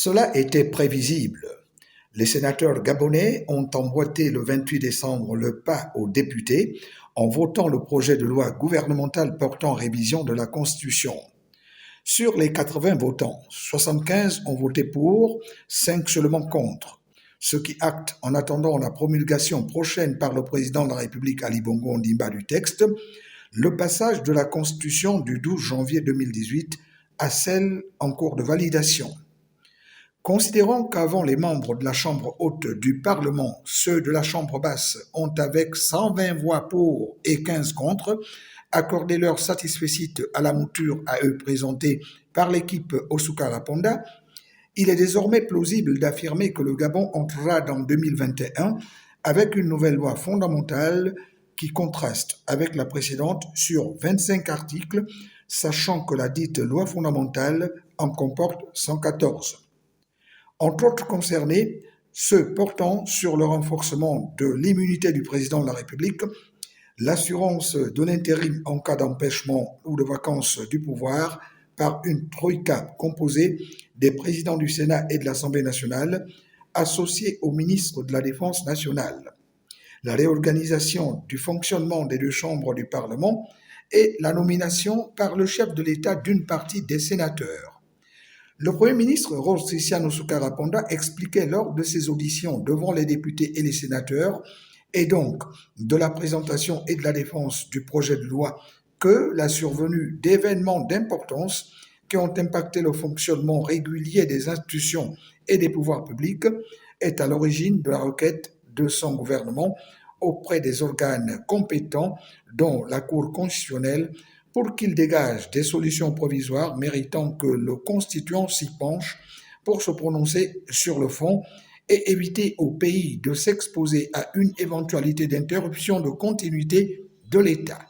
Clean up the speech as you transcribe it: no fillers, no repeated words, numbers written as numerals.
Cela était prévisible. Les sénateurs gabonais ont emboîté le 28 décembre le pas aux députés en votant le projet de loi gouvernementale portant révision de la Constitution. Sur les 80 votants, 75 ont voté pour, 5 seulement contre, ce qui acte, en attendant la promulgation prochaine par le président de la République Ali Bongo Ondimba du texte, le passage de la Constitution du 12 janvier 2018 à celle en cours de validation. Considérant qu'avant les membres de la Chambre haute du Parlement, ceux de la Chambre basse ont avec 120 voix pour et 15 contre, accordé leur satisfecit à la mouture à eux présentée par l'équipe Osukara Ponda, il est désormais plausible d'affirmer que le Gabon entrera dans 2021 avec une nouvelle loi fondamentale qui contraste avec la précédente sur 25 articles, sachant que la dite loi fondamentale en comporte 114. Entre autres concernés, ceux portant sur le renforcement de l'immunité du président de la République, l'assurance d'un intérim en cas d'empêchement ou de vacance du pouvoir par une troïka composée des présidents du Sénat et de l'Assemblée nationale, associés au ministre de la Défense nationale, la réorganisation du fonctionnement des deux chambres du Parlement et la nomination par le chef de l'État d'une partie des sénateurs. Le Premier ministre Rose Christian Osukara Ponda expliquait lors de ses auditions devant les députés et les sénateurs, et donc de la présentation et de la défense du projet de loi, que la survenue d'événements d'importance qui ont impacté le fonctionnement régulier des institutions et des pouvoirs publics est à l'origine de la requête de son gouvernement auprès des organes compétents, dont la Cour constitutionnelle, pour qu'il dégage des solutions provisoires méritant que le constituant s'y penche pour se prononcer sur le fond et éviter au pays de s'exposer à une éventualité d'interruption de continuité de l'État.